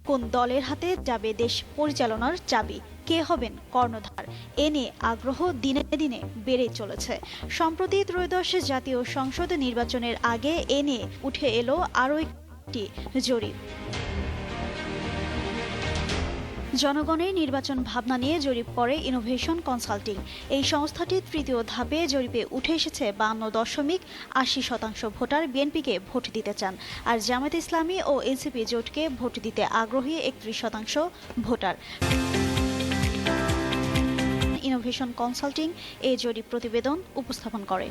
কোন দলের হাতে যাবে দেশ পরিচালনার চাবি, কে হবেন কর্ণধার, এ নিয়ে আগ্রহ দিনে দিনে বেড়েই চলেছে। সম্প্রতি ত্রয়োদশ জাতীয় সংসদ নির্বাচনের আগে এ নিয়ে উঠে এলো আরও একটি জরিপ। জনগণের নির্বাচন ভাবনা নিয়ে জরিপ করে ইনোভেশন কনসাল্টিং। এই সংস্থাটির তৃতীয় ধাপে জরিপে উঠে এসেছে 52.80% ভোটার বিএনপিকে ভোট দিতে চান, আর জামায়াতে ইসলামী ও এনসিপি জোটকে ভোট দিতে আগ্রহী 31% ভোটার। ইনোভেশন কনসাল্টিং এই জরিপ প্রতিবেদন উপস্থাপন করে।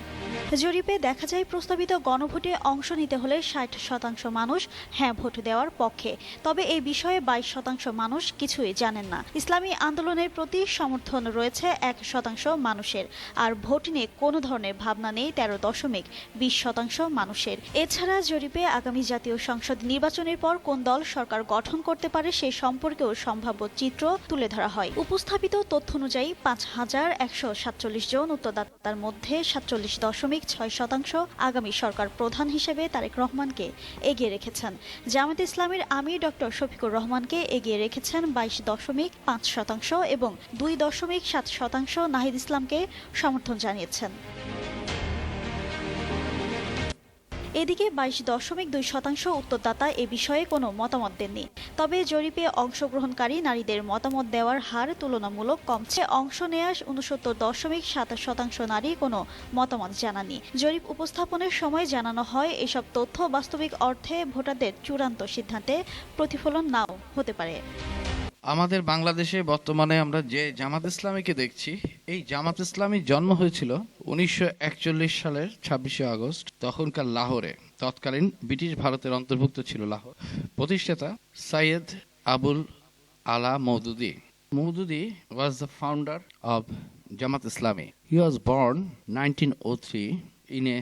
জরিপে দেখা যায় প্রস্তাবিত গণভোটে অংশ নিতে হলে 60% মানুষ হ্যাঁ ভোট দেওয়ার পক্ষে, তবে এই বিষয়ে 22% মানুষ কিছুই জানেন না। ইসলামী আন্দোলনের প্রতি সমর্থন রয়েছে 1% মানুষের, আর ভোট নিয়ে কোনো ধরনের ভাবনা নেই 13.20% মানুষের। এছাড়া জরিপে আগামী জাতীয় সংসদ নির্বাচনের পর কোন দল সরকার গঠন করতে পারে সে সম্পর্কেও সম্ভাব্য চিত্র তুলে ধরা হয়। উপস্থাপিত তথ্য অনুযায়ী 5,147 জন উত্তরদাতার মধ্যে 47.6% আগামী সরকার প্রধান হিসেবে তারেক রহমানকে এগিয়ে রেখেছেন। জামায়াতে ইসলামীর আমির ডক্টর শফিকুর রহমানকে এগিয়ে রেখেছেন 22.5% এবং 2.7% নাহিদ ইসলামকে সমর্থন জানিয়েছেন। এদিকে 22.2% উত্তরদাতা এ বিষয়ে কোনো মতামত দেননি। তবে জরিপে অংশগ্রহণকারী নারীদের মতামত দেওয়ার হার তুলনামূলক কমছে। অংশ নেয়া 69.7% নারী কোনো মতামত জানাননি। জরিপ উপস্থাপনের সময় জানানো হয়, এসব তথ্য বাস্তবিক অর্থে ভোটারদের চূড়ান্ত সিদ্ধান্তে প্রতিফলন নাও হতে পারে। আমাদের বাংলাদেশে বর্তমানে আমরা যে জামাত ইসলামীকে দেখছি, এই জামাত ইসলামীর জন্ম হয়েছিল 1941 সালের 26শে আগস্ট, তখনকার লাহোরে। তৎকালীন ব্রিটিশ ভারতের অন্তর্ভুক্ত ছিল লাহোর। প্রতিষ্ঠাতা সৈয়দ আবুল আলা মওদুদি। Mawdudi was the founder of Jamaat Islami. He was born 1903 in a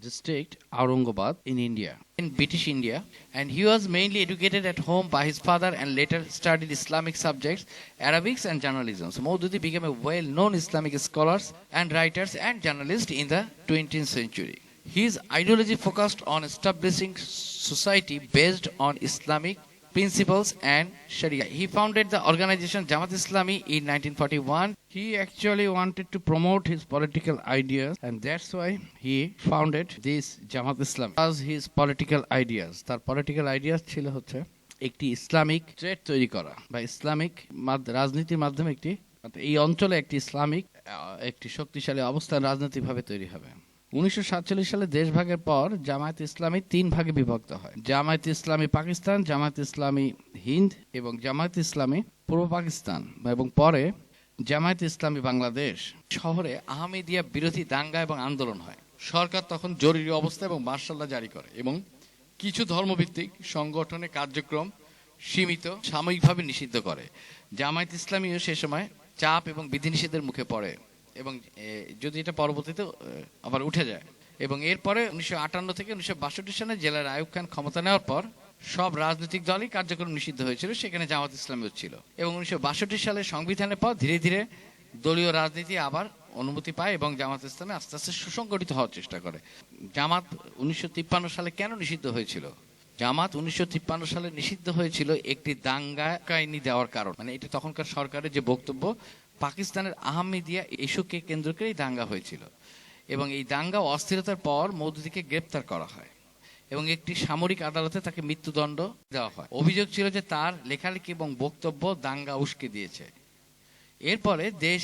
district Aurangabad in India, in British India, and he was mainly educated at home by his father and later studied Islamic subjects, Arabics and journalism. So Mawdudi became a well-known Islamic scholar and writer and journalist in the 20th century. His ideology focused on establishing society based on Islamic principles and Sharia. He founded the organization Jamaat Islami in 1941. He actually wanted to promote his political ideas, and that's why he founded this Jamaat Islami. As his political ideas, তার political ideas ছিল হচ্ছে একটি Islamic state তৈরি করা বা Islamic রাজনীতির মাধ্যমে এই অঞ্চলে একটি ইসলামিক একটি শক্তিশালী অবস্থান রাজনৈতিকভাবে তৈরি হবে। 1947 সালে দেশভাগের পর জামায়াত ইসলামী 3 ভাগে বিভক্ত হয়: জামায়াত ইসলামী পাকিস্তান, জামায়াত ইসলামী হিন্দ এবং জামায়াত ইসলামী পূর্ব পাকিস্তান, এবং পরে জামায়াত ইসলামী বাংলাদেশ। শহরে আহমেদিয়া বিরোধী দাঙ্গা এবং আন্দোলন হয়। সরকার তখন জরুরি অবস্থা এবং মার্শাল ল জারি করে এবং কিছু ধর্মভিত্তিক সংগঠনের কার্যক্রম সীমিত সাময়িকভাবে নিষিদ্ধ করে। জামায়াত ইসলামীও সে সময় চাপ এবং বিধিনিষেধের মুখে পড়ে, এবং যদি এটা পরবর্তীতে আবার উঠে যায়। এবং এরপরে 1958 থেকে 1962 সালে জেলার আইয়ুব খান ক্ষমতা নেওয়ার পর সব রাজনৈতিক দলই কার্যক্রম নিষিদ্ধ হয়েছিল, সেখানে জামাত ইসলামীও ছিল। এবং 1962 সালে সংবিধানের পর ধীরে ধীরে দলীয় রাজনীতি আবার অনুমতি পায় এবং জামাত ইসলামী আস্তে আস্তে সুসংগঠিত হওয়ার চেষ্টা করে। জামাত 1953 সালে কেন নিষিদ্ধ হয়েছিল? জামাত 1953 সালে নিষিদ্ধ হয়েছিল একটি দাঙ্গা কাহিনী দেওয়ার কারণ, মানে এটা তখনকার সরকারের যে বক্তব্য, পাকিস্তানের আহমেদিয়া ইস্যুকে কেন্দ্র করে দাঙ্গা হয়েছিল এবং এই দাঙ্গা অস্থিরতার পর মওদুদিকে গ্রেপ্তার করা হয় এবং একটি সামরিক আদালতে তাকে মৃত্যুদণ্ড দেওয়া হয়। অভিযোগ ছিল যে তার লেখালেখি এবং বক্তব্য দাঙ্গা উস্কে দিয়েছে। এরপরে দেশ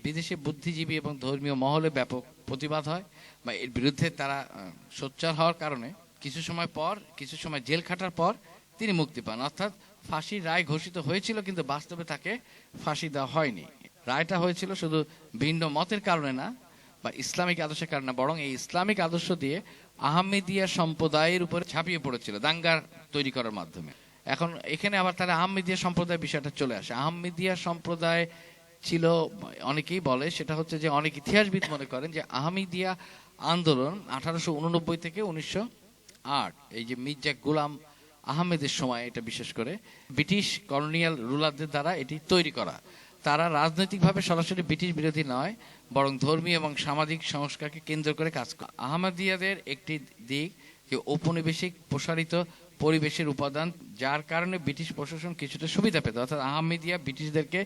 বিদেশে বুদ্ধিজীবী এবং ধর্মীয় মহলে ব্যাপক প্রতিবাদ হয় বা এর বিরুদ্ধে তারা সোচ্চার হওয়ার কারণে কিছু সময় জেল খাটার পর তিনি মুক্তি পান। অর্থাৎ ফাঁসির রায় ঘোষিত হয়েছিল, কিন্তু বাস্তবে তাকে ফাঁসি দেওয়া হয়নি। রায়টা হয়েছিল শুধু ভিন্ন মতের কারণে না বা ইসলামিক আদর্শের কারণে, বরং এই ইসলামিক আদর্শ দিয়ে আহমেদিয়া সম্প্রদায়ের উপরে ঝাঁপিয়ে পড়েছিল দাঙ্গার তৈরি করার মাধ্যমে। এখন এখানে আবার তাহলে আহমেদিয়া সম্প্রদায়ের বিষয়টা চলে আসে। আহমেদিয়া সম্প্রদায় ছিল, অনেকেই বলে, সেটা হচ্ছে যে অনেক ইতিহাসবিদ মনে করেন যে আহমেদিয়া আন্দোলন 1889 থেকে 1908 এই যে মির্জা গোলাম আহমেদের সময়, এটা বিশেষ করে ব্রিটিশ কলোনিয়াল রুলারদের দ্বারা এটি তৈরি করা। তারা রাজনৈতিকভাবে সরাসরি ব্রিটিশ বিরোধী নয়, বরং ধর্মীয় এবং সামাজিক সংস্কারকে কেন্দ্র করে কাজ করে। আহমদিয়াদের একটি দিক যে ঔপনিবেশিক প্রসারিত পরিবেশের উপাদান, যার কারণে ব্রিটিশ প্রশাসন কিছুটা সুবিধা পেত, অর্থাৎ আহমেদিয়া ব্রিটিশদেরকে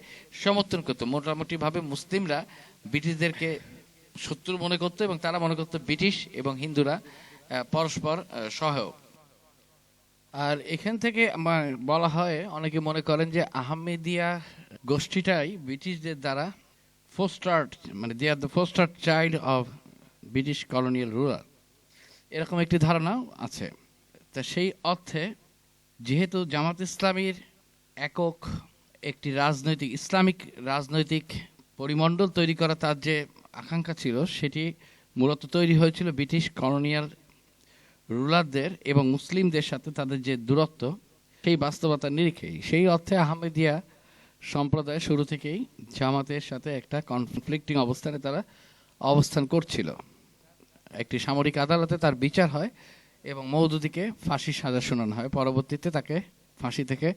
সমর্থন করতো। মোটামুটি ভাবে মুসলিমরা ব্রিটিশদেরকে শত্রু মনে করতো এবং তারা মনে করতো ব্রিটিশ এবং হিন্দুরা পরস্পর সহায়ক। আর এখান থেকে বলা হয়, অনেকে মনে করেন যে আহমেদিয়া গোষ্ঠীটাই ব্রিটিশদের দ্বারা ফোস্টার্ড, মানে they are the fostered child of British colonial ruler, এরকম একটি ধারণাও আছে। তা সেই অর্থে যেহেতু জামাত ইসলামীর একক একটি রাজনৈতিক ইসলামিক রাজনৈতিক পরিমণ্ডল তৈরি করা তার যে আকাঙ্ক্ষা ছিল, সেটি মূলত তৈরি হয়েছিল ব্রিটিশ কলোনিয়াল রুলারদের এবং মুসলিমদের সাথে তাদের যে দূরত্ব, সেই বাস্তবতার নিরিখেই। সেই অর্থে আহমেদিয়া সম্প্রদায় শুরু থেকেই জামাতের সাথে একটা কনফ্লিক্টিং অবস্থানে তারা অবস্থান করছিল। একটি সামরিক আদালতে তার বিচার হয় এবং মওদুদীকে ফাঁসির সাজা শোনানো হয়। পরবর্তীতে তাকে ফাঁসি থেকে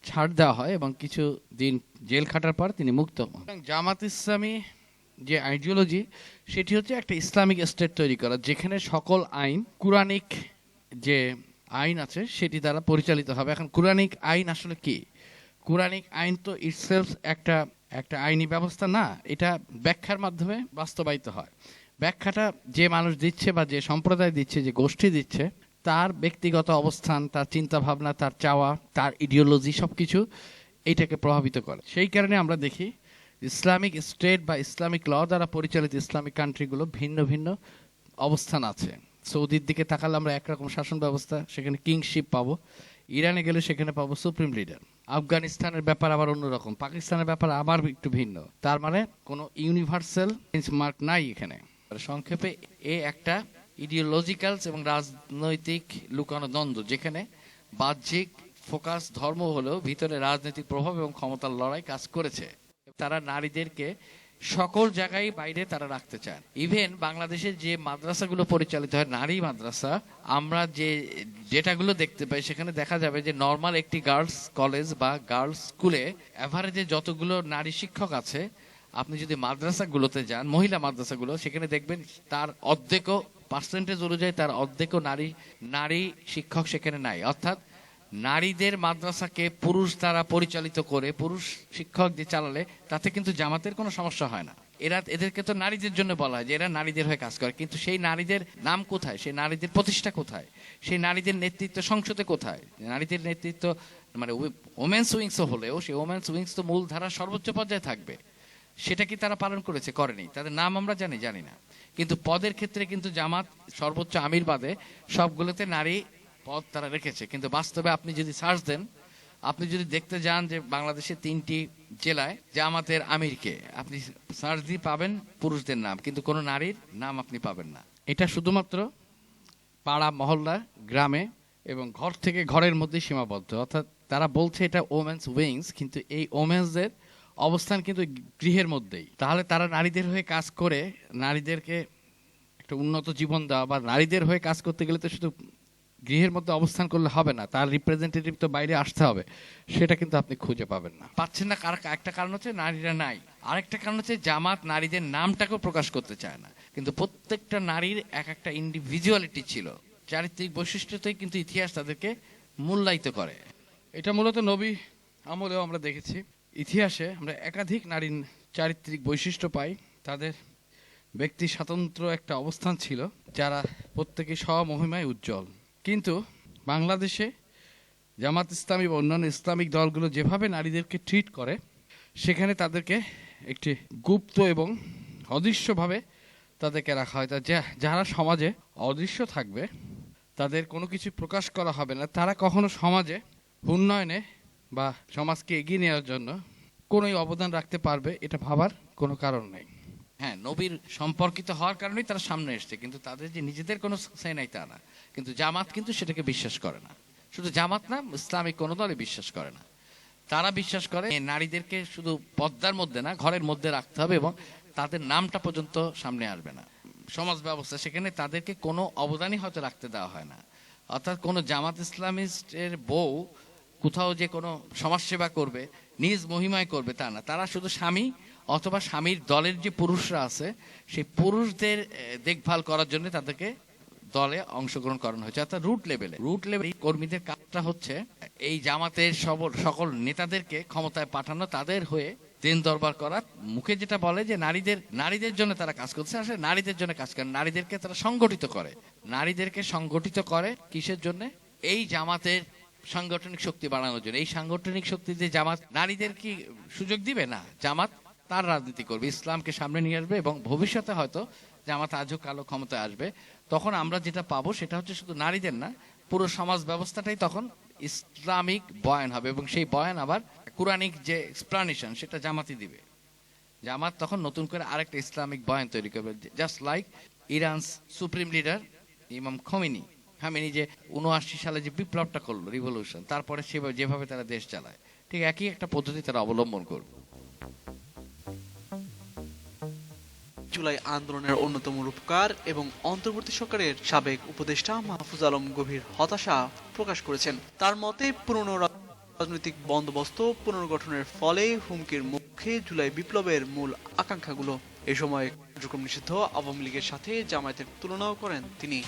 ছাড় দেওয়া হয় এবং কিছু দিন জেল খাটার পর তিনি মুক্ত হন। জামাত ইসলামী যে আইডিওলজি, সেটি হচ্ছে একটা ইসলামিক স্টেট তৈরি করা, যেখানে সকল আইন, কুরআনিক যে আইন আছে সেটি দ্বারা পরিচালিত হবে। এখন কুরআনিক আইন আসলে কি? কুরআনিক আইন তো ইটসেলফ একটা আইনি ব্যবস্থা না, এটা ব্যাখ্যার মাধ্যমে বাস্তবায়িত হয়। ব্যাখ্যাটা যে মানুষ দিচ্ছে বা যে সম্প্রদায় দিচ্ছে, যে গোষ্ঠী দিচ্ছে, তার ব্যক্তিগত অবস্থান, তার চিন্তা ভাবনা, তার চাওয়া, তার ইডিওলজি সবকিছু এইটাকে প্রভাবিত করে। সেই কারণে আমরা দেখি ইসলামিক স্টেট বা ইসলামিক ল দ্বারা পরিচালিত ইসলামিক কান্ট্রিগুলো ভিন্ন ভিন্ন অবস্থান আছে। সৌদির দিকে তাকালে আমরা একরকম শাসন ব্যবস্থা, সেখানে কিংশিপ পাবো। ইরানে গেলে সেখানে পাবো সুপ্রিম লিডার। আফগানিস্তানের ব্যাপার আবার অন্যরকম, পাকিস্তানের ব্যাপার আবার একটু ভিন্ন। তার মানে কোনো ইউনিভার্সাল বেঞ্চমার্ক নাই এখানে। সংক্ষেপে একটা ইডিওলজিক্যাল এবং রাজনৈতিক লুকানো দ্বন্দ্ব, যেখানে বাহ্যিক ফোকাস ধর্ম হলেও ভিতরে রাজনৈতিক প্রভাব এবং ক্ষমতার লড়াই কাজ করেছে। তারা নারীদেরকে সকল জায়গায় বাইরে তারা রাখতে চান। ইভেন বাংলাদেশের যে মাদ্রাসাগুলো পরিচালিত হয়, নারী মাদ্রাসা, আমরা যে ডেটাগুলো দেখতে পাই, সেখানে দেখা যাবে যে নর্মাল একটি গার্লস কলেজ বা গার্লস স্কুলে এভারেজে যতগুলো নারী শিক্ষক আছে, আপনি যদি মাদ্রাসাগুলোতে যান, মহিলা মাদ্রাসাগুলো, সেখানে দেখবেন তার অর্ধেকও, পার্সেন্টেজ অনুযায়ী তার অর্ধেকও নারী শিক্ষক সেখানে নাই। অর্থাৎ নারীদের মাদ্রাসাকে পুরুষ দ্বারা পরিচালিত করে পুরুষ শিক্ষক দিয়ে চালালে তাতে কিন্তু জামাতের কোনো সমস্যা হয় না। এদেরকে তো নারীদের জন্য বলা হয় যে এরা নারীদের হয়ে কাজ করে, কিন্তু সেই নারীদের নাম কোথায়? সেই নারীদের প্রতিষ্ঠা কোথায়? সেই নারীদের নেতৃত্ব সংসদে কোথায়? নারীদের নেতৃত্ব মানে ওমেন্স উইংসও হলেও সেই ওমেন্স উইংস তো মূল ধারার সর্বোচ্চ পর্যায়ে থাকবে। সেটা কি তারা পালন করেছে? করেনি। তাদের নাম আমরা জানি না। কিন্তু পদের ক্ষেত্রে কিন্তু জামাত সর্বোচ্চ আমির বাদে সবগুলোতে নারী পদ তারা রেখেছে। কিন্তু বাস্তবে আপনি যদি সার্চ দেন, আপনি যদি দেখতে যান যে বাংলাদেশের 3টি জেলায় জামাতের আমিরকে, আপনি সার্চ দিয়ে পাবেন পুরুষদের নাম, কিন্তু কোনো নারীর নাম আপনি পাবেন না। এটা শুধুমাত্র পাড়া, মহল্লা, গ্রামে এবং ঘর থেকে ঘরের মধ্যে সীমাবদ্ধ। অর্থাৎ তারা বলছে এটা ওমেন্স উইংস, কিন্তু এই ওমেন্সদের অবস্থান কিন্তু গৃহের মধ্যেই। তাহলে তারা নারীদের হয়ে কাজ করে নারীদেরকে একটা উন্নত জীবন দেওয়া, বা নারীদের হয়ে কাজ করতে গেলে তো শুধু গৃহের মধ্যে অবস্থান করলে হবে না, তার রিপ্রেজেন্টেটিভ তো বাইরে আসতে হবে। সেটা কিন্তু আপনি খুঁজে পাবেন না, পাচ্ছেন না। একটা কারণ হচ্ছে নারীরা নাই, আরেকটা কারণ হচ্ছে জামাত নারীদের নামটাকেও প্রকাশ করতে চায় না। কিন্তু প্রত্যেকটা নারীর একটা ইন্ডিভিজুয়ালিটি ছিল, চারিত্রিক বৈশিষ্ট্যতেই কিন্তু ইতিহাস তাদেরকে মূল্যায়িত করে। এটা মূলত নবী আমলেও আমরা দেখেছি। ইতিহাসে আমরা একাধিক নারীর চারিত্রিক বৈশিষ্ট্য পাই, তাদের ব্যক্তি স্বাতন্ত্র্য একটা অবস্থান ছিল, যারা প্রত্যেকে স্বমহিমায় উজ্জ্বল। কিন্তু বাংলাদেশে জামাত ইসলামী বা অন্যান্য ইসলামিক দলগুলো যেভাবে নারীদেরকে ট্রিট করে, সেখানে তাদেরকে একটি গুপ্ত এবং অদৃশ্যভাবে তাদেরকে রাখা হয়। যারা সমাজে অদৃশ্য থাকবে, তাদের কোনো কিছু প্রকাশ করা হবে না, তারা কখনো সমাজে উন্নয়নে বা সমাজকে এগিয়ে নেওয়ার জন্য কোনোই অবদান রাখতে পারবে, এটা ভাবার কোনো কারণ নেই। হ্যাঁ, নবীর সম্পর্কিত হওয়ার কারণেই তারা সামনে এসছে, কিন্তু তাদের যে নিজেদের কোনো সে নাই তা না। কিন্তু জামাত কিন্তু সেটাকে বিশ্বাস করে না। শুধু জামাত না, ইসলামিক কোনো দলই বিশ্বাস করে না। তারা বিশ্বাস করে নারীদেরকে শুধু পর্দার মধ্যে না, ঘরের মধ্যে রাখতে হবে এবং তাদের নামটা পর্যন্ত সামনে আসবে না। সমাজ ব্যবস্থা, সেখানে তাদেরকে কোনো অবদানই হয়তো রাখতে দেওয়া হয় না। অর্থাৎ কোনো জামাত ইসলামিস্টের বউ কোথাও যে কোনো সমাজসেবা করবে, নিজ মহিমায় করবে তা না। তারা শুধু স্বামী অথবা স্বামীর দলের যে পুরুষরা আছে, সেই পুরুষদের দেখভাল করার জন্য তাদেরকে দলে অংশগ্রহণ করানো হয়েছে, অর্থাৎ রুট লেভেলে কর্মীদের কাজটা হচ্ছে এই জামাতের সকল নেতাদেরকে ক্ষমতায় পাঠানো, তাদের হয়ে দিন দরবার করা। মুখে যেটা বলে যে নারীদের জন্য তারা কাজ করছে, আসলে নারীদের জন্য কাজ করে, নারীদেরকে তারা সংগঠিত করে কিসের জন্য? এই জামাতের সাংগঠনিক শক্তি বাড়ানোর জন্য। এই সাংগঠনিক শক্তি যে জামাত নারীদের কি সুযোগ দিবে না, জামাত তার রাজনীতি করবে, ইসলামকে সামনে নিয়ে আসবে, এবং ভবিষ্যতে হয়তো জামাত আজও কালো ক্ষমতায় আসবে। তখন আমরা যেটা পাবো সেটা হচ্ছে শুধু নারীদের না, পুরো সমাজ ব্যবস্থাটাই তখন ইসলামিক বয়ান হবে, এবং সেই বয়ান আবার কুরআনিক যে এক্সপ্লানেশন সেটা জামাতই দিবে। জামাত তখন নতুন করে আরেকটা ইসলামিক বয়ান তৈরি করবে, জাস্ট লাইক ইরানস সুপ্রিম লিডার ইমাম খোমেনি যে 79 সালে যে বিপ্লবটা করলো, রিভলিউশন, তারপরে যেভাবে তারা দেশ চালায়, ঠিক একই একটা পদ্ধতি তারা অবলম্বন করবে। জুলাই আন্দোলনের অন্যতম রূপকার এবং অন্তর্বর্তী সরকারের সাবেক উপদেষ্টা মাহফুজ আলম গভীর হতাশা প্রকাশ করেছেন। তার মতে পুরনো রাজনৈতিক বন্দোবস্ত পুনর্গঠনের ফলে হুমকির মুখে জুলাই বিপ্লবের মূল আকাঙ্ক্ষাগুলো। এ সময় কার্যক্রম নিষিদ্ধ আওয়ামী লীগের সাথে জামায়াতের তুলনাও করেন তিনি।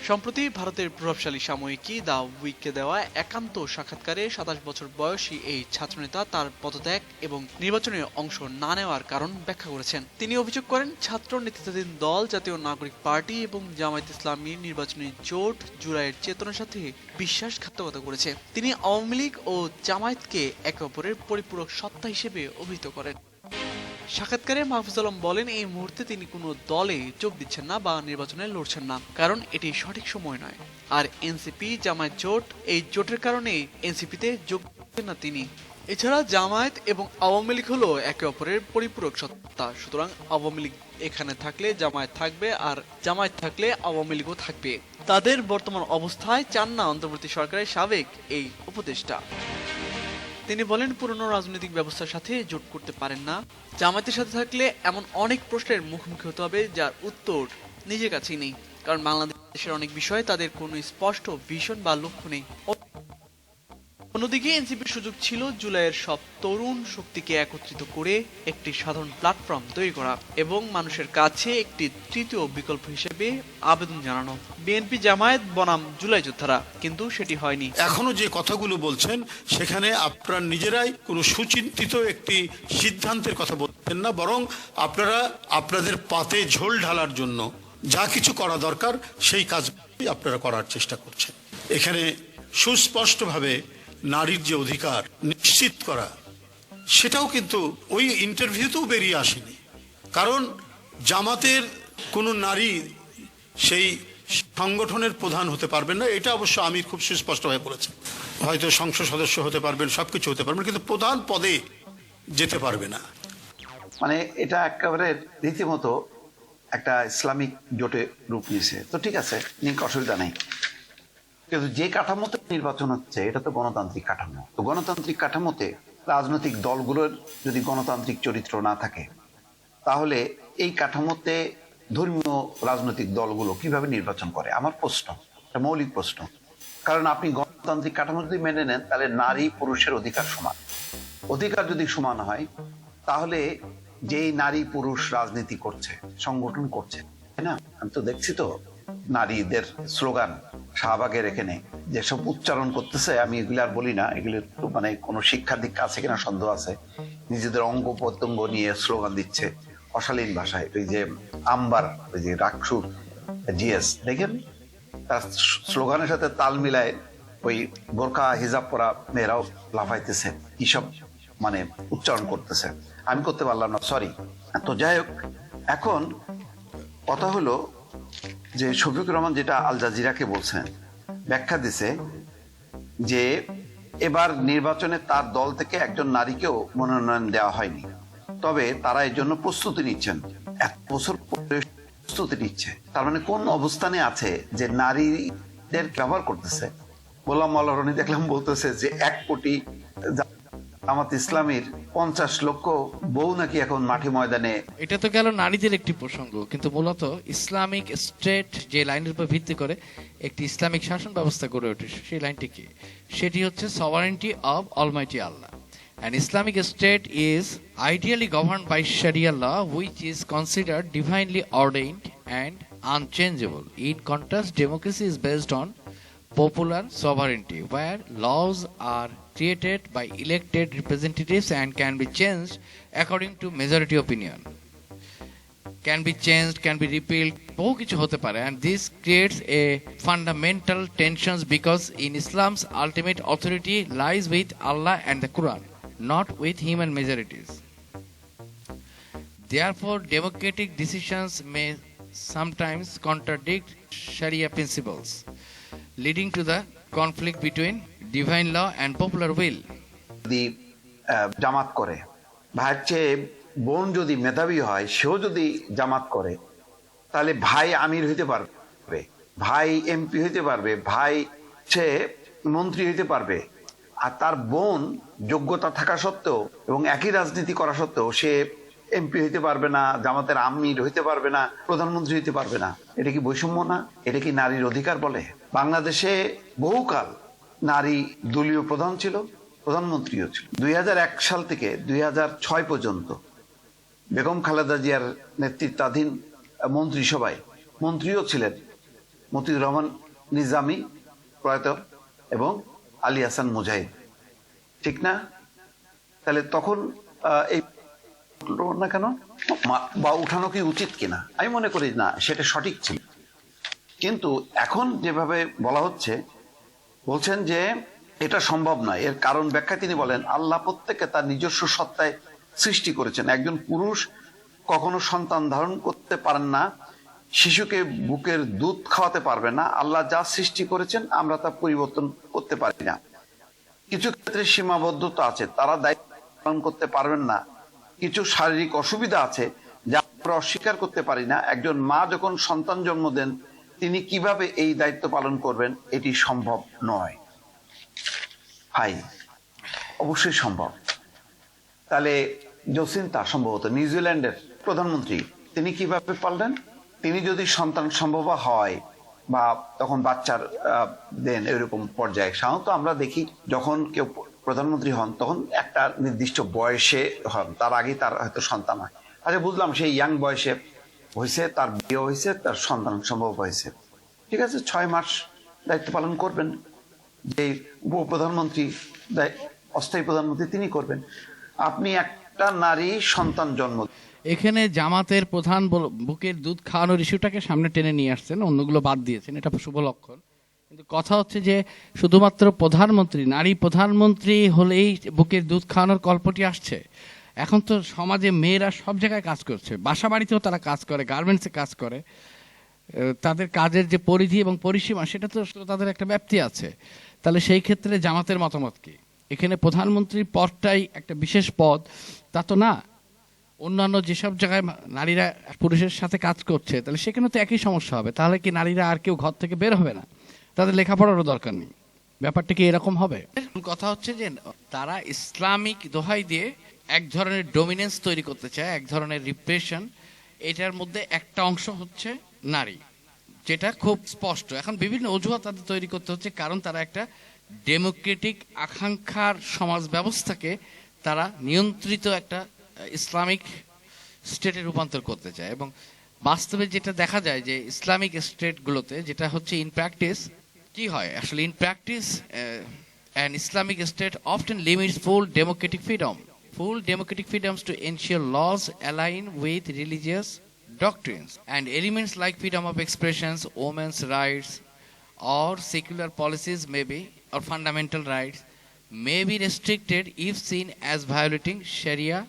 সম্প্রতি ভারতের প্রভাবশালী সাময়িকী দ্য উইককে দেওয়া একান্ত সাক্ষাৎকারে 27 বছর বয়সী এই ছাত্রনেতা তার পদত্যাগ এবং নির্বাচনে অংশ না নেওয়ার কারণ ব্যাখ্যা করেছেন। তিনি অভিযোগ করেন, ছাত্র নেতৃত্বাধীন দল জাতীয় নাগরিক পার্টি এবং জামায়াত ইসলামীর নির্বাচনী জোট জুলাইয়ের চেতনার সাথে বিশ্বাসঘাতকতা করেছে। তিনি আওয়ামী লীগ ও জামায়াতকে একে অপরের পরিপূরক সত্তা হিসেবে অভিহিত করেন। সাক্ষাৎকারে মাহফুজ আলম বলেন, এই মুহূর্তে তিনি কোনো দলে যোগ দিচ্ছেন না বা নির্বাচনে লড়ছেন না, কারণ এটি সঠিক সময় নয়। আর এনসিপি জামায়াত জোট, এই জোটের কারণে এনসিপিতে যোগ দেন না তিনি। এছাড়া জামায়াত এবং আওয়ামী লীগ হলো একে অপরের পরিপূরক সত্তা, সুতরাং আওয়ামী লীগ এখানে থাকলে জামায়াত থাকবে, আর জামায়াত থাকলে আওয়ামী লীগও থাকবে। তাদের বর্তমান অবস্থায় চান না অন্তর্বর্তী সরকারের সাবেক এই উপদেষ্টা। তিনি বলেন, পুরনো রাজনৈতিক ব্যবস্থার সাথে জোট করতে পারেন না। জামায়াতের সাথে থাকলে এমন অনেক প্রশ্নের মুখোমুখি হতে হবে যার উত্তর নিজের কাছেই নেই, কারণ বাংলাদেশের অনেক বিষয়ে তাদের কোনো স্পষ্ট ভিশন বা লক্ষ্য নেই। অন্যদিকে এনসিপির সুযোগ ছিল জুলাইয়ের সব তরুণ শক্তিকে একত্রিত করে একটি সাধারণ প্ল্যাটফর্ম তৈরি করা এবং মানুষের কাছে একটি তৃতীয় বিকল্প হিসেবে আবেদন জানানো। বিএনপি জামায়াত বনাম জুলাই যোদ্ধারা, কিন্তু সেটি হয়নি। এখনো যে কথাগুলো বলছেন সেখানে আপনারা নিজেরাই কোনো সুচিন্তিত একটি সিদ্ধান্তের কথা বলছেন না, বরং আপনারা আপনাদের পাতে ঝোল ঢালার জন্য যা কিছু করা দরকার সেই কাজ আপনারা করার চেষ্টা করছেন। এখানে সুস্পষ্টভাবে নারীর যে অধিকার নিশ্চিত করা, সেটাও কিন্তু ওই ইন্টারভিউতেও বেরিয়ে আসেনি। কারণ জামাতের কোনো নারী সেই সংগঠনের প্রধান হতে পারবেন না, এটা অবশ্য আমি খুব সুস্পষ্টভাবে বলেছি। হয়তো সংসদ সদস্য হতে পারবেন, সবকিছু হতে পারবেন, কিন্তু প্রধান পদে যেতে পারবে না। মানে এটা একেবারে রীতিমতো একটা ইসলামিক জোটে রূপ নিয়েছে। তো ঠিক আছে, নিক, অসুবিধা নেই, কিন্তু যে কাঠামোতে নির্বাচন হচ্ছে এটা তো গণতান্ত্রিক কাঠামো। তো গণতান্ত্রিক কাঠামোতে রাজনৈতিক দলগুলোর যদি গণতান্ত্রিক চরিত্র না থাকে, তাহলে এই কাঠামোতে ধর্মীয় রাজনৈতিক দলগুলো কিভাবে নির্বাচন করে? আমার প্রশ্ন, একটা মৌলিক প্রশ্ন। কারণ আপনি গণতান্ত্রিক কাঠামো যদি মেনে নেন, তাহলে নারী পুরুষের অধিকার সমান। অধিকার যদি সমান হয়, তাহলে যেই নারী পুরুষ রাজনীতি করছে, সংগঠন করছে, তাই না? আমি তো দেখছি তো নারীদের স্লোগান শাহবাগের এখানে যেসব উচ্চারণ করতেছে, আমি এগুলো আর বলি না, এগুলো একটু মানে কোনো শিক্ষা দীক্ষা আছে কিনা সন্দেহ আছে। নিজেদের অঙ্গ প্রত্যঙ্গ নিয়ে স্লোগান দিচ্ছে অশালীন ভাষায়। ওই যে আম্বার, ওই যে রাক্ষুর জিএস দেখেন, তার স্লোগানের সাথে তাল মিলায় ওই বোরকা হিজাব পরা মেয়েরাও লাফাইতেছে, কি সব মানে উচ্চারণ করতেছে, আমি করতে পারলাম না, সরি। তো যাই হোক, এখন কথা হলো যে শফিকুর রহমান যেটা আল জাজিরাকে বলছেন, ব্যাখ্যা দিছে যে এবার নির্বাচনে তার দল থেকে একজন নারীকেও মনোনয়ন দেওয়া হয়নি, তবে তারা এর জন্য প্রস্তুতি নিচ্ছেন, 1 বছর প্রস্তুতি নিচ্ছে। তার মানে কোন অবস্থানে আছে যে নারীদের ব্যবহার করতেছে? বললাম মাওলানা রনি দেখলাম বলতেছে যে 1 কোটি জামাত ইসলামীর 50 লক্ষ বউ নাকি এখন মাঠে ময়দানে। এটা তো গেল নারীদের একটি প্রসঙ্গ, কিন্তু মূলত ইসলামিক স্টেট যে লাইনের উপর ভিত্তি করে একটি ইসলামিক শাসন ব্যবস্থা গড়ে ওঠে, সেই লাইনটি কি? সেটি হচ্ছে sovereignty of Almighty Allah. An Islamic state is ideally governed by Sharia law, which is considered divinely ordained and unchangeable. In contrast, democracy is based on popular sovereignty, where laws are created by elected representatives and can be changed according to majority opinion. Can be changed, can be repealed, বহু কিছু হতে পারে, and this creates a fundamental tensions because in Islam's ultimate authority lies with Allah and the Quran, not with human majorities. Therefore, democratic decisions may sometimes contradict Sharia principles, leading to the conflict between divine law and popular will. যদি জামাত করে, ভাইয়ের চেয়ে বোন যদি মেধাবী হয়, সেও যদি জামাত করে, তাহলে ভাই আমির হইতে পারবে, ভাই এমপি হইতে পারবে, ভাই সে মন্ত্রী হইতে পারবে, আর তার বোন যোগ্যতা থাকা সত্ত্বেও এবং একই রাজনীতি করা সত্ত্বেও সে এমপি হইতে পারবে না, জামাতের আমির হইতে পারবে না, প্রধানমন্ত্রী হইতে পারবে না। এটা কি বৈষম্য না? এটা কি নারীর অধিকার বলে? বাংলাদেশে বহুকাল নারী দলীয় প্রধান ছিল, প্রধানমন্ত্রীও ছিল। 2001 সাল থেকে 2006 পর্যন্ত বেগম খালেদা জিয়ার নেতৃত্বাধীন মন্ত্রিসভায় মন্ত্রীও ছিলেন মতিউর রহমান নিজামী প্রয়াত এবং আলী হাসান মুজাহিদ, ঠিক না? তাহলে তখন এই না কেন বা উঠানো কি উচিত কিনা? আমি মনে করি না, সেটা সঠিক ছিল। কিন্তু এখন যেভাবে বলা হচ্ছে, বলছেন যে এটা সম্ভব নয়। এর কারণ ব্যাখ্যা তিনি বলেন, আল্লাহ প্রত্যেককে তার নিজস্ব সত্তায় সৃষ্টি করেছেন। একজন পুরুষ কখনো সন্তান ধারণ করতে পারেন না, শিশুকে বুকের দুধ খাওয়াতে পারবে না। আল্লাহ যা সৃষ্টি করেছেন আমরা তা পরিবর্তন করতে পারি না। কিছু ক্ষেত্রে সীমাবদ্ধতা আছে, তারা দায়িত্ব পালন করতে পারবেন না। কিছু শারীরিক অসুবিধা আছে যা আমরা অস্বীকার করতে পারি না। একজন মা যখন সন্তান জন্ম দেন, তিনি কিভাবে এই দায়িত্ব পালন করবেন, এটি সম্ভব নয়। ভাই, অবশ্যই সম্ভব। তাহলে জসিন্তা সম্ভবত নিউজিল্যান্ডের প্রধানমন্ত্রী, তিনি কিভাবে পারলেন? তিনি যদি সন্তান সম্ভব হয় বা তখন বাচ্চার দেন এরকম পর্যায়ে, সাধারণত আমরা দেখি যখন কেউ প্রধানমন্ত্রী হন তখন একটা নির্দিষ্ট বয়সে হন, তার আগে তার হয়তো সন্তান হয়। আচ্ছা, বুঝলাম সেই ইয়াং বয়সে হয়েছে, তার বিয়ে হয়েছে, তার সন্তান সম্ভব হয়েছে, ঠিক আছে, 6 মাস দায়িত্ব পালন করবেন। যে উপপ্রধানমন্ত্রী, অস্থায়ী প্রধানমন্ত্রী, তিনি করবেন। আপনি একটা নারী সন্তান জন্ম, এখানে জামাতের প্রধান বুকের দুধ খাওয়ানোর ইস্যুটাকে সামনে টেনে নিয়ে আসছেন, অন্যগুলো বাদ দিয়েছেন, এটা শুভ লক্ষণ। কিন্তু কথা হচ্ছে যে শুধুমাত্র প্রধানমন্ত্রী, নারী প্রধানমন্ত্রী হলেই বুকের দুধ খাওয়ানোর গল্পটি আসছে। এখন তো সমাজে মেয়েরা সব জায়গায় কাজ করছে, বাসা বাড়িতেও তারা কাজ করে, গার্মেন্টসে কাজ করে। তাদের কাজের যে পরিধি এবং পরিসীমা, সেটা তো তাদের একটা ব্যাপ্তি আছে। তাহলে সেই ক্ষেত্রে জামাতের মতামত কি? এখানে প্রধানমন্ত্রীর পদটাই একটা বিশেষ পদ, তা তো না। অন্যান্য যেসব জায়গায় নারীরা পুরুষের সাথে কাজ করছে, তাহলে সেখানে তো একই সমস্যা হবে। তাহলে কি নারীরা আর কেউ ঘর থেকে বের হবে না? তাদের লেখাপড়ারও দরকার নেই? ব্যাপারটা কি এরকম হবে? কথা হচ্ছে যে তারা ইসলামিক দোহাই দিয়ে এক ধরনের ডমিনেন্স তৈরি করতে চায়, এক ধরনের রিপ্রেশন। এটার মধ্যে একটা অংশ হচ্ছে নারী, যেটা খুব স্পষ্ট। এখন বিভিন্ন অজুহাত তাদের তৈরি করতে হচ্ছে, কারণ তারা একটা ডেমোক্রেটিক আকাঙ্ক্ষার সমাজ ব্যবস্থাকে তারা নিয়ন্ত্রিত একটা ইসলামিক স্টেটে রূপান্তর করতে চায়। এবং বাস্তবে যেটা দেখা যায় যে ইসলামিক স্টেটগুলোতে যেটা হচ্ছে ইন প্র্যাকটিস কি হয় আসলে, in practice an Islamic state often limits full democratic freedoms to ensure laws align with religious doctrines, and elements like freedom of expressions, women's rights, or secular policies or fundamental rights may be restricted if seen as violating Sharia.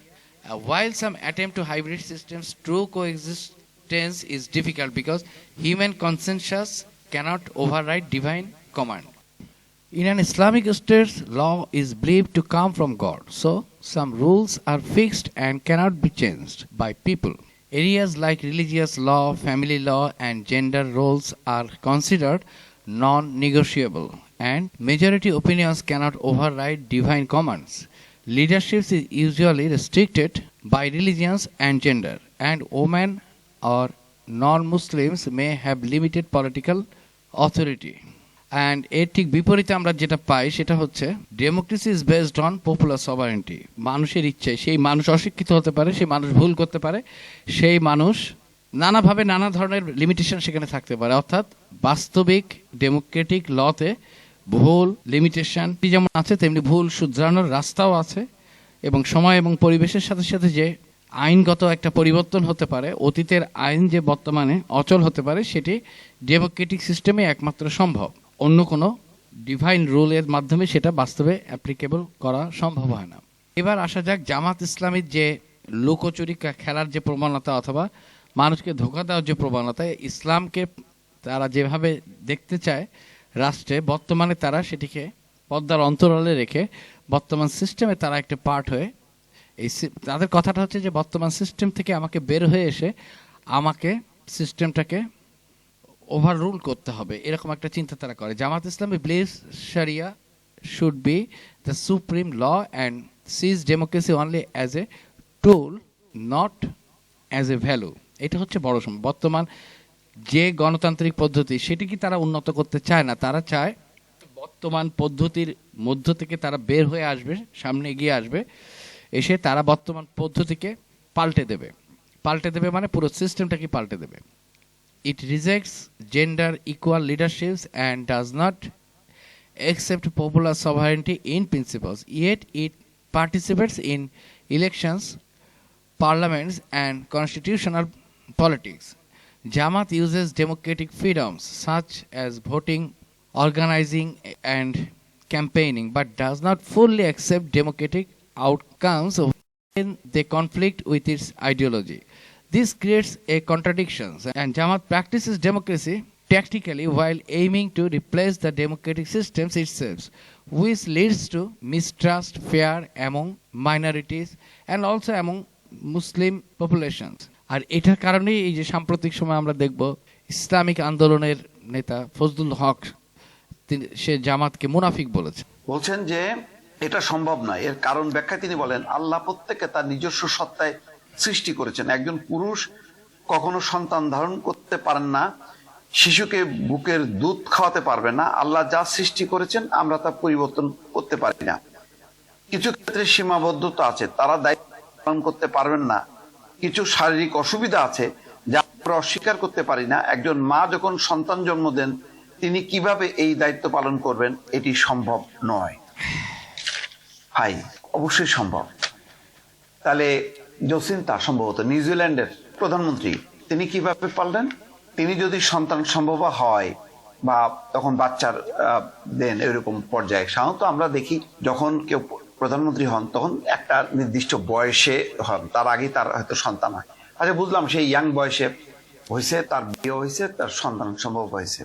While some attempt to hybrid systems, true coexistence is difficult because human consensus cannot override divine command. In an Islamic state, law is believed to come from God, so some rules are fixed and cannot be changed by people. Areas like religious law, family law, and gender roles are considered non-negotiable, and majority opinions cannot override divine commands. Leadership is usually restricted by religions and gender, and women or non-Muslims may have limited political authority. And এর ঠিক বিপরীতে আমরা যেটা পাই সেটা হচ্ছে democracy is based on popular sovereignty. মানুষের ইচ্ছে, সেই মানুষ অশিক্ষিত হতে পারে, সেই মানুষ ভুল করতে পারে, সেই মানুষ নানাভাবে নানা ধরনের লিমিটেশন সেখানে থাকতে পারে, অর্থাৎ বাস্তবিক ডেমোক্রেটিক লতে ভুল লিমিটেশন যেমন আছে তেমনি ভুল শুধরানোর রাস্তাও আছে, এবং সময় এবং পরিবেশের সাথে সাথে যে আইনগত একটা পরিবর্তন হতে পারে, অতীতের আইন যে বর্তমানে অচল হতে পারে, সেটি ডেমোক্রেটিক সিস্টেমে একমাত্র সম্ভব। অন্য কোনো ডিভাইন রুলের মাধ্যমে সেটা বাস্তবে অ্যাপ্লিকেবল করা সম্ভব হয় না। এবার আসা যাক জামাত ইসলামীর যে লুকোচুরি খেলার যে প্রবণতা অথবা মানুষকে ধোঁকা দেওয়ার যে প্রবণতা, ইসলামকে তারা যেভাবে দেখতে চায় রাষ্ট্রে, বর্তমানে তারা সেটিকে পর্দার অন্তরালে রেখে বর্তমান সিস্টেমে তারা একটা পার্ট হয়ে তাদের কথাটা হচ্ছে যে বর্তমান সিস্টেম থেকে আমাকে বের হয়ে এসে আমাকে সিস্টেমটাকে ওভাররুল করতে হবে, এরকম একটা চিন্তা তারা করে। Jamaat Islami believes sharia should be the supreme law and sees democracy only as a tool, not as a value. এটা হচ্ছে বড় সমস্যা। বর্তমান যে গণতান্ত্রিক পদ্ধতি সেটি কি তারা উন্নত করতে চায় না, তারা চায় বর্তমান পদ্ধতির মধ্য থেকে তারা বের হয়ে আসবে, সামনে এগিয়ে আসবে, এসে তারা বর্তমান পদ্ধতিকে পাল্টে দেবে মানে পুরো সিস্টেমটাকে পাল্টে দেবে। It rejects gender equal leaderships and does not accept popular sovereignty in principles, yet it participates in elections, parliaments and constitutional politics. Jamaat uses democratic freedoms such as voting, organizing and campaigning, but does not fully accept democratic outcomes when they conflict with its ideology. This creates a contradiction, and Jamaat practices democracy tactically while aiming to replace the democratic systems itself, which leads to mistrust, fear among minorities and also among Muslim populations. আর এটার কারণেই এই যে সাম্প্রতিক সময় আমরা দেখব Islamic আন্দোলনের নেতা ফজলুল হক সে জামাতকে মুনাফিক বলছেন যে এটা সম্ভব নয়। এর কারণ ব্যাখ্যা তিনি বলেন, আল্লাহ প্রত্যেককে তার নিজস্ব সত্তায় সৃষ্টি করেছেন। একজন পুরুষ কখনো সন্তান ধারণ করতে পারেন না, শিশুকে বুকের দুধ খাওয়াতে পারবে না। আল্লাহ যা সৃষ্টি করেছেন আমরা তা পরিবর্তন করতে পারি না। কিছু ক্ষেত্রে সীমাবদ্ধতা আছে, তারা দায়িত্ব পালন করতে পারবেন না। কিছু শারীরিক অসুবিধা আছে যা আমরা অস্বীকার করতে পারি না। একজন মা যখন সন্তান জন্ম দেন তিনি কিভাবে এই দায়িত্ব পালন করবেন, এটি সম্ভব নয়। ভাই অবশ্যই সম্ভব। তাহলে জসিন্তা সম্ভবত নিউজিল্যান্ডের প্রধানমন্ত্রী, তিনি কিভাবে পারলেন? তিনি যদি সন্তান সম্ভব হয় বা তখন বাচ্চার দেন এরকম পর্যায়ে, সাধারণত আমরা দেখি যখন কেউ প্রধানমন্ত্রী হন তখন একটা নির্দিষ্ট বয়সে হন, তার আগে তার হয়তো সন্তান হয়। আচ্ছা বুঝলাম সেই ইয়াং বয়সে হয়েছে, তার বিয়ে হয়েছে, তার সন্তান সম্ভব হয়েছে,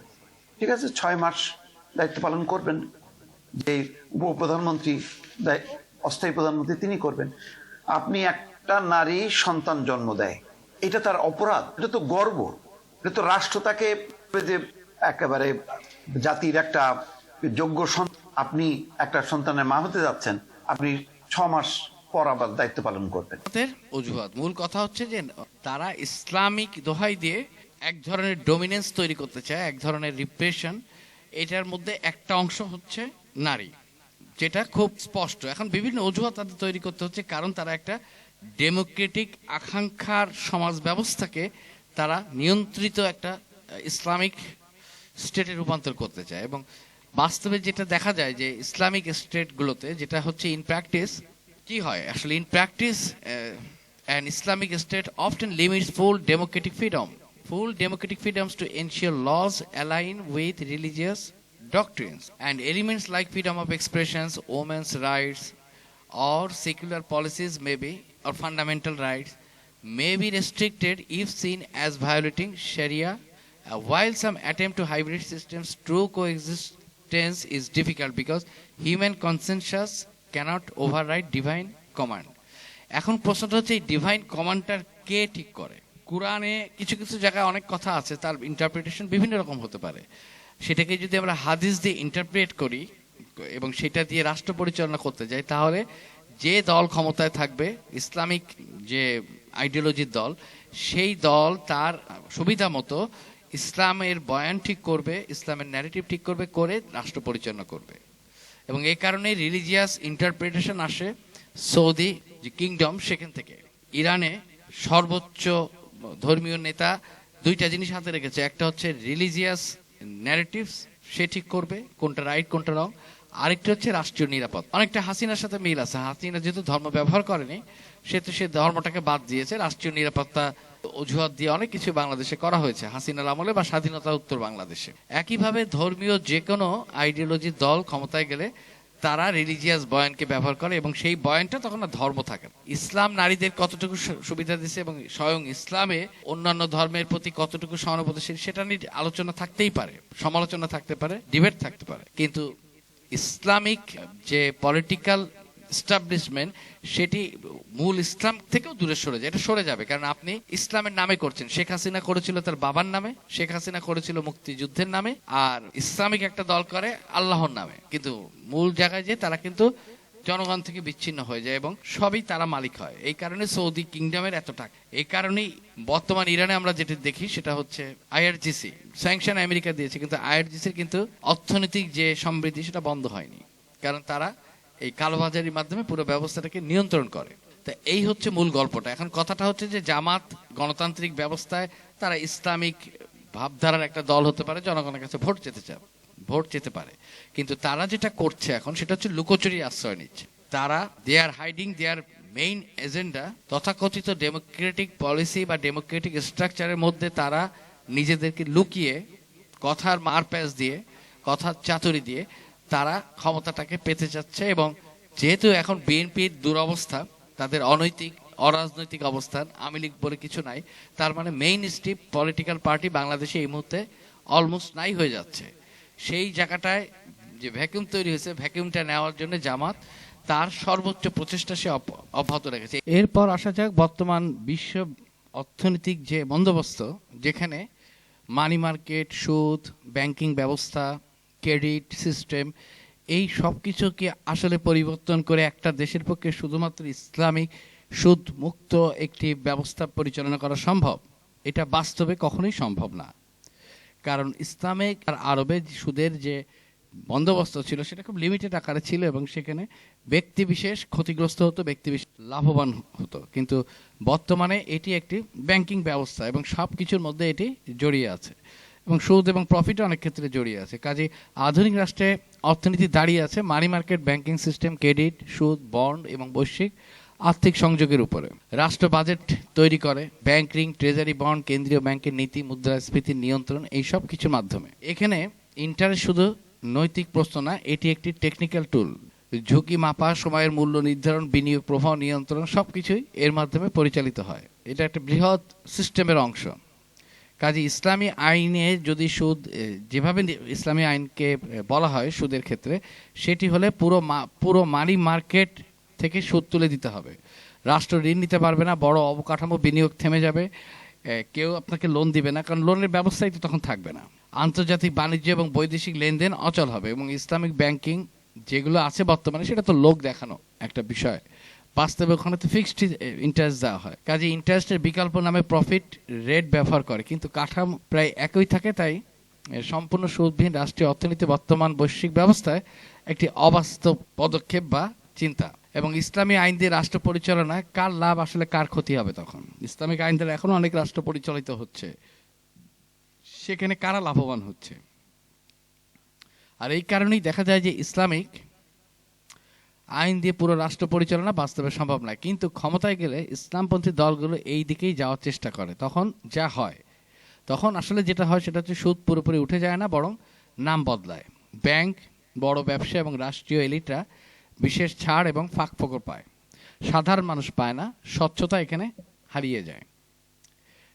ঠিক আছে, 6 মাস দায়িত্ব পালন করবেন। যে উপপ্রধানমন্ত্রী অস্থায়ী প্রধানমন্ত্রী তিনি করবেন। আপনি একটা নারী সন্তান জন্ম দেয়, এটা তার অপরাধ? এটা তো গর্ব, এটা তো রাষ্ট্র তাকে যে একেবারে জাতির একটা যোগ্য সন্তান, আপনি একটা সন্তানের মা হতে যাচ্ছেন, আপনি 6 মাস পর আবার দায়িত্ব পালন করবেন। অজুহাত মূল কথা হচ্ছে যে তারা ইসলামিক দোহাই দিয়ে এক ধরনের ডমিনেন্স তৈরি করতে চায়, এক ধরনের রিপ্রেশন। এটার মধ্যে একটা অংশ হচ্ছে নারী, যেটা খুব স্পষ্ট। এখন বিভিন্ন অজুহাত তাদের তৈরি করতে হচ্ছে, কারণ তারা একটা ডেমোক্রেটিক আকাঙ্ক্ষার সমাজ ব্যবস্থাকে তারা নিয়ন্ত্রিত একটা ইসলামিক স্টেটে রূপান্তর করতে চায়। এবং বাস্তবে যেটা দেখা যায় যে ইসলামিক স্টেটগুলোতে যেটা হচ্ছে ইন প্র্যাকটিস কি হয়, আসলে in practice an Islamic state often limits full democratic freedoms to ensure laws align with religious doctrines, and elements like freedom of expressions, women's rights, or secular policies or fundamental rights may be restricted if seen as violating Sharia. While some attempt to hybrid systems, true coexistence is difficult because human consensus cannot override divine command. এখন প্রশ্নটা হচ্ছে এই divine কমান্ডটা কে ঠিক করে? কুরআনে কিছু কিছু জায়গায় অনেক কথা আছে, তার ইন্টারপ্রিটেশন বিভিন্ন রকম হতে পারে। সেটাকে যদি আমরা হাদিস দিয়ে ইন্টারপ্রেট করি এবং সেটা দিয়ে রাষ্ট্র পরিচালনা করতে যাই, তাহলে যে দল ক্ষমতায় থাকবে, ইসলামিক যে আইডিওলজির দল, সেই দল তার সুবিধা মতো ইসলামের বয়ান ঠিক করবে, ইসলামের ন্যারেটিভ ঠিক করবে, করে রাষ্ট্র পরিচালনা করবে। এবং এই কারণে রিলিজিয়াস ইন্টারপ্রিটেশন আসে সৌদি যে কিংডম, সেখান থেকে। ইরানে সর্বোচ্চ ধর্মীয় নেতা দুইটা জিনিস হাতে রেখেছে, একটা হচ্ছে রিলিজিয়াস ন্যারেটিভস, সে ঠিক করবে কোনটা রাইট কোনটা রং, আরেকটা হচ্ছে রাষ্ট্রীয় নিরাপদ। অনেকটা হাসিনার সাথে মিল আছে, হাসিনা যেহেতু ধর্ম ব্যবহার করেনি সেহেতু সে ধর্মটাকে বাদ দিয়েছে, রাষ্ট্রীয় নিরাপত্তা অজুহাত দিয়ে অনেক কিছু বাংলাদেশে করা হয়েছে হাসিনার আমলে বা স্বাধীনতা উত্তর বাংলাদেশে। একইভাবে ধর্মীয় যে কোনো আইডিওলজির দল ক্ষমতায় গেলে তারা রিলিজিয়াস বয়ানকে ব্যবহার করে এবং সেই বয়ানটা তখন আর ধর্ম থাকে না। ইসলাম নারীদের কতটুকু সুবিধা দিচ্ছে এবং স্বয়ং ইসলামে অন্যান্য ধর্মের প্রতি কতটুকু সহানুভূতিশীল সেটা নিয়ে আলোচনা থাকতেই পারে, সমালোচনা থাকতে পারে, ডিবেট থাকতে পারে, কিন্তু ইসলামিক যে পলিটিক্যাল এস্টাবলিশমেন্ট সেটি মূল ইসলাম থেকেও দূরে সরে যায়, এটা সরে যাবে। কারণ আপনি ইসলামের নামে করছেন, শেখ হাসিনা করেছিল তার বাবার নামে, শেখ হাসিনা করেছিল মুক্তিযুদ্ধের নামে, আর ইসলামিক একটা দল করে আল্লাহর নামে, কিন্তু মূল জায়গায় যে তারা কিন্তু জনগণ থেকে বিচ্ছিন্ন হয়ে যায় এবং সবই তারা মালিক হয়। এই কারণে সৌদি কিংডমের এত টাকা। এই কারণেই বর্তমান ইরানে আমরা যেটা দেখি সেটা হচ্ছে আইআরজিসি স্যাংশন আমেরিকা দিয়েছে, কিন্তু আইআরজিসির কিন্তু অর্থনৈতিক যে সমৃদ্ধি সেটা বন্ধ হয়নি, কারণ তারা এই কালোবাজারির মাধ্যমে পুরো ব্যবস্থাটাকে নিয়ন্ত্রণ করে। তা এই হচ্ছে মূল গল্পটা। এখন কথাটা হচ্ছে যে জামাত গণতান্ত্রিক ব্যবস্থায় তারা ইসলামিক ভাবধারার একটা দল হতে পারে, জনগণের কাছে ভোট যেতে পারে, কিন্তু তারা যেটা করছে এখন সেটা হচ্ছে লুকোচুরি আশ্রয় নিচ্ছে। তারা দে আর হাইডিং দেয়ার মেইন এজেন্ডা, তথাকথিত ডেমোক্রেটিক পলিসি বা ডেমোক্রেটিক স্ট্রাকচারের মধ্যে তারা নিজেদেরকে লুকিয়ে কথার মারপ্যাচ দিয়ে, কথার চাতুরি দিয়ে তারা ক্ষমতাটাকে পেতে যাচ্ছে। এবং যেহেতু এখন বিএনপির দুরবস্থা, তাদের অনৈতিক অরাজনৈতিক অবস্থান, আওয়ামী লীগ বলে কিছু নাই, তার মানে মেইন স্ট্রিম পলিটিক্যাল পার্টি বাংলাদেশে এই মুহূর্তে অলমোস্ট নাই হয়ে যাচ্ছে। সেই জায়গাটায় যে ভ্যাকুয়াম তৈরি হয়েছে, ভ্যাকুয়ামটা নেওয়ার জন্য জামাত তার সর্বোচ্চ প্রচেষ্টা সে অব্যাহত রেখেছে। এরপর আসা যাক বর্তমান বিশ্ব অর্থনৈতিক যে বন্দোবস্ত, যেখানে মানি মার্কেট, সুদ, ব্যাংকিং ব্যবস্থা, ক্রেডিট সিস্টেম, এই সব কিছুকে আসলে পরিবর্তন করে একটা দেশের পক্ষে শুধুমাত্র ইসলামিক সুদ মুক্ত একটি ব্যবস্থা পরিচালনা করা সম্ভব, এটা বাস্তবে কখনোই সম্ভব না। কারণ ইসলামিক আর আরবে সুদের যে বন্দোবস্ত ছিল সেটা খুব লিমিটেড আকারে ছিল এবং সেখানে ব্যক্তি বিশেষ ক্ষতিগ্রস্ত হতো, ব্যক্তি বিশেষ লাভবান হতো। কিন্তু বর্তমানে এটি একটি ব্যাংকিং ব্যবস্থা এবং সব কিছুর মধ্যে এটি জড়িয়ে আছে এবং সুদ এবং প্রফিটও অনেক ক্ষেত্রে জড়িয়ে আছে। কাজে আধুনিক রাষ্ট্রে অর্থনীতি দাঁড়িয়ে আছে money market, banking system, credit, সুদ, বন্ড এবং বৈশ্বিক আর্থিক সংযোগের উপরে। রাষ্ট্র বাজেট তৈরি করে, ব্যাংক ঋণ, ট্রেজারি বন্ড, কেন্দ্রীয় ব্যাংকের নীতি, মুদ্রাস্ফীতির নিয়ন্ত্রণ, এই সব কিছুর মাধ্যমে। এখানে ইন্টারেস্ট শুধু নৈতিক প্রশ্ন না, এটি একটি টেকনিক্যাল টুল। ঝুঁকি মাপা, সময়ের মূল্য নির্ধারণ, বিনিয়োগ প্রবাহ নিয়ন্ত্রণ সবকিছুই এর মাধ্যমে পরিচালিত হয়। এটা একটা বৃহৎ সিস্টেমের অংশ। কাজে ইসলামী আইনে যদি সুদ যেভাবে ইসলামী আইনকে বলা হয় সুদের ক্ষেত্রে, সেটি হলে পুরো মানি মার্কেট থেকে সুদ তুলে দিতে হবে। রাষ্ট্র ঋণ নিতে পারবে না, বড় অবকাঠামো বিনিয়োগ থেমে যাবে, কেউ আপনাকে লোন দিবে না, কারণ লোনের ব্যবস্থাই তো তখন থাকবে না। আন্তর্জাতিক বাণিজ্য এবং বৈদেশিক লেনদেন অচল হবে এবং ইসলামিক ব্যাংকিং যেগুলো আছে বর্তমানে সেটা তো লোক দেখানো একটা বিষয়, বাস্তবে ওখানে তো ফিক্সড ইন্টারেস্ট দেওয়া হয়। কাজে ইন্টারেস্টের বিকল্প নামে প্রফিট রেট ব্যবহার করে, কিন্তু কাঠামো প্রায় একই থাকে। তাই সম্পূর্ণ সুদবিহীন রাষ্ট্রীয় অর্থনীতি বর্তমান বৈশ্বিক ব্যবস্থায় একটি অবাস্তব পদক্ষেপ বা চিন্তা। এবং ইসলামী আইন দিয়ে রাষ্ট্র পরিচালনায় কার লাভ আসলে কার ক্ষতি হবে? তখন ইসলামিক আইন দ্বারা এখনো অনেক রাষ্ট্র পরিচালিত হচ্ছে, সেখানে কারা লাভবান হচ্ছে? আর এই কারণেই দেখা যায় যে ইসলামিক আইন দিয়ে পুরো রাষ্ট্র পরিচালনা বাস্তবে সম্ভব নয়, কিন্তু ক্ষমতায় গেলে ইসলামপন্থী দলগুলো এই দিকেই যাওয়ার চেষ্টা করে। তখন যা হয়, তখন আসলে যেটা হয় সেটা হচ্ছে সুদ পুরোপুরি উঠে যায় না, বরং নাম বদলায়। ব্যাংক, বড় ব্যবসা এবং রাষ্ট্রীয় এলিটরা বিশেষ ছাড় এবং ফাঁকফোকর পায়, সাধারণ মানুষ পায় না। স্বচ্ছতা এখানে হারিয়ে যায়,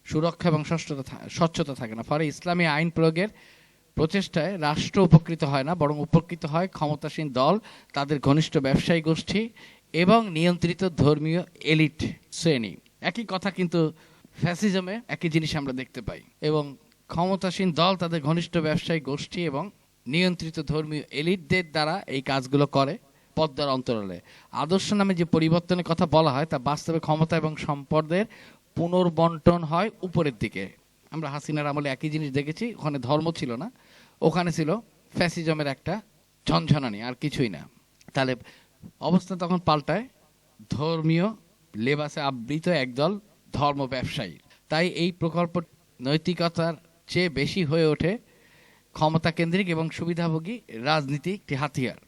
সুরক্ষা এবং স্বচ্ছতা থাকে না। ফলে ইসলামী আইন প্রয়োগের প্রচেষ্টায় রাষ্ট্র উপকৃত হয় না, বরং উপকৃত হয় ক্ষমতাসীন দল, তাদের ঘনিষ্ঠ ব্যবসায়ী গোষ্ঠী এবং নিয়ন্ত্রিত ধর্মীয় এলিট শ্রেণী। একই কথা কিন্তু ফ্যাসিজমে একই জিনিস আমরা দেখতে পাই। এবং ক্ষমতাসীন দল, তাদের ঘনিষ্ঠ ব্যবসায়ী গোষ্ঠী এবং নিয়ন্ত্রিত ধর্মীয় এলিটদের দ্বারা এই কাজগুলো করে পদ্মার অন্তরালে। আদর্শ নামে যে পরিবর্তনের কথা বলা হয় তা বাস্তবে ক্ষমতা এবং সম্পদের পুনর্বন্টন হয় উপরের দিকে। আমরা হাসিনার আমলে একই জিনিস দেখেছি, ওখানে ধর্ম ছিল না, ওখানে ছিল ফ্যাসিজমের একটা ঝনঝনানি, আর কিছুই না। তাহলে অবস্থা তখন পাল্টায়, ধর্মীয় লেবাসে আবৃত একদল ধর্ম ব্যবসায়ী তাই এই প্রকল্প নৈতিকতার চেয়ে বেশি হয়ে ওঠে ক্ষমতা কেন্দ্রিক এবং সুবিধাভোগী রাজনীতি একটি হাতিয়ার।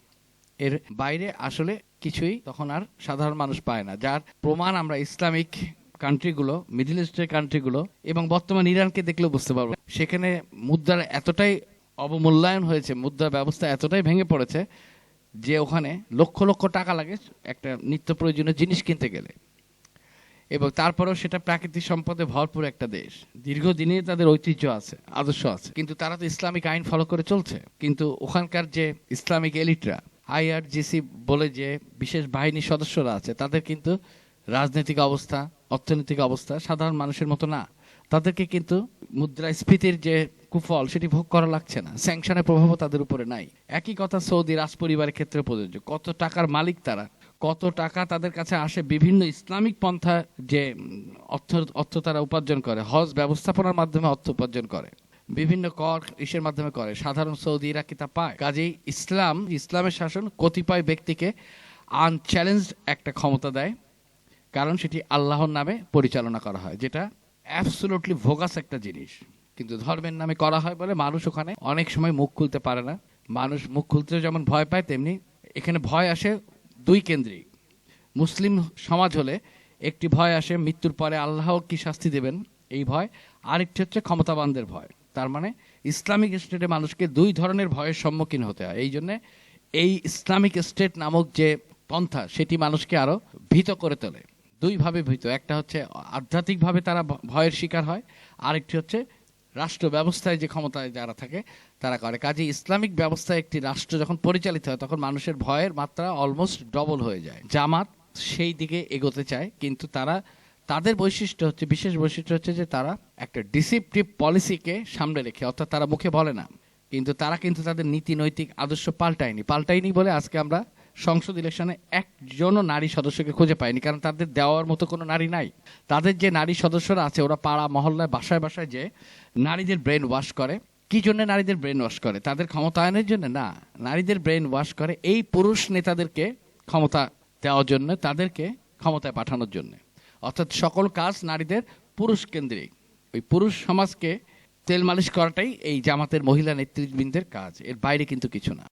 এর বাইরে আসলে কিছুই তখন আর সাধারণ মানুষ পায় না, যার প্রমাণ আমরা ইসলামিক কান্ট্রিগুলো, মিডল ইস্টের কান্ট্রিগুলো এবং বর্তমান ইরানকে দেখলেও বুঝতে পারবো। সেখানে মুদ্রার এতটাই অবমূল্যায়ন হয়েছে, মুদ্রা ব্যবস্থা এতটাই ভেঙে পড়েছে যে ওখানে লক্ষ লক্ষ টাকা লাগে একটা নিত্য প্রয়োজনীয় জিনিস কিনতে গেলে, এবং তারপরেও সেটা প্রাকৃতিক সম্পদে ভরপুর একটা দেশ। দীর্ঘদিনে তাদের ঐতিহ্য আছে, আদর্শ আছে, কিন্তু তারা তো ইসলামিক আইন ফলো করে চলছে। কিন্তু ওখানকার যে ইসলামিক এলিটরা, আইআরজিসি বলে যে বিশেষ বাহিনীর সদস্যরা আছে, তাদের কিন্তু রাজনৈতিক অবস্থা, অর্থনৈতিক অবস্থা সাধারণ মানুষের মতো না। তাদেরকে কিন্তু মুদ্রাস্ফীতির যে কুফল সেটি ভোগ করা লাগছে না, স্যাংশনের প্রভাবও তাদের উপরে নাই। একই কথা সৌদি রাজ পরিবারের ক্ষেত্রে প্রযোজ্য। কত টাকার মালিক তারা, কত টাকা তাদের কাছে আসে বিভিন্ন ইসলামিক পন্থা যে অর্থ তারা উপার্জন করে, হজ ব্যবস্থাপনার মাধ্যমে অর্থ উপার্জন করে, বিভিন্ন কর ইসের মাধ্যমে করে, সাধারণ সৌদিরা কি তা পায়? কাজেই ইসলামের শাসন কতিপয় ব্যক্তিকে আনচ্যালেঞ্জড একটা ক্ষমতা দেয়, কারণ সেটি আল্লাহর নামে পরিচালনা করা হয়, যেটা অ্যাবসলিউটলি ভোগাস একটা জিনিস। কিন্তু ধর্মের নামে করা হয় বলে মানুষ ওখানে অনেক সময় মুখ খুলতে পারে না। মানুষ মুখ খুলতে যেমন ভয় পায়, তেমনি এখানে ভয় আসে দুই কেন্দ্রিক। মুসলিম সমাজ হলে একটি ভয় আসে মৃত্যুর পরে আল্লাহ কি শাস্তি দেবেন এই ভয়, আরেকটি হচ্ছে ক্ষমতাবানদের ভয়। তার মানে ইসলামিক স্টেটে মানুষকে দুই ধরনের ভয়ের সম্মুখীন হতে হয়। এই জন্যে এই ইসলামিক স্টেট নামক যে পন্থা, সেটি মানুষকে আরো ভীত করে তোলে। দুইভাবে ভীত, একটা হচ্ছে আধ্যাত্মিকভাবে তারা ভয়ের শিকার হয়, আরেকটি হচ্ছে রাষ্ট্র ব্যবস্থায় যে ক্ষমতায় যারা থাকে তারা করে। কাজে ইসলামিক ব্যবস্থায় একটি রাষ্ট্র যখন পরিচালিত হয় তখন মানুষের ভয়ের মাত্রা অলমোস্ট ডবল হয়ে যায়। জামাত সেই দিকে এগোতে চায়, কিন্তু তাদের বৈশিষ্ট্য হচ্ছে, বিশেষ বৈশিষ্ট্য হচ্ছে যে তারা একটা ডিসিপটিভ পলিসিকে সামনে রেখে, অর্থাৎ তারা মুখে বলে না, কিন্তু তারা কিন্তু তাদের নীতি নৈতিক আদর্শ পাল্টায়নি বলে আজকে আমরা সংসদ ইলেকশনে একজনও নারী সদস্যকে খুঁজে পাইনি, কারণ তাদের দেওয়ার মতো কোনো নারী নাই। তাদের যে নারী সদস্যরা আছে ওরা পাড়া মহল্লায় বাসায় বাসায় যে নারীদের ব্রেন ওয়াশ করে। কি জন্য নারীদের ব্রেন ওয়াশ করে? তাদের ক্ষমতায়নের জন্য না, নারীদের ব্রেন ওয়াশ করে এই পুরুষ নেতাদেরকে ক্ষমতা দেওয়ার জন্য, তাদেরকে ক্ষমতায় পাঠানোর জন্য। অর্থাৎ সকল কাজ নারীদের পুরুষ কেন্দ্রিক। ওই পুরুষ সমাজকে তেল মালিশ করাটাই এই জামাতের মহিলা নেতৃবৃন্দের কাজ, এর বাইরে কিন্তু কিছু না।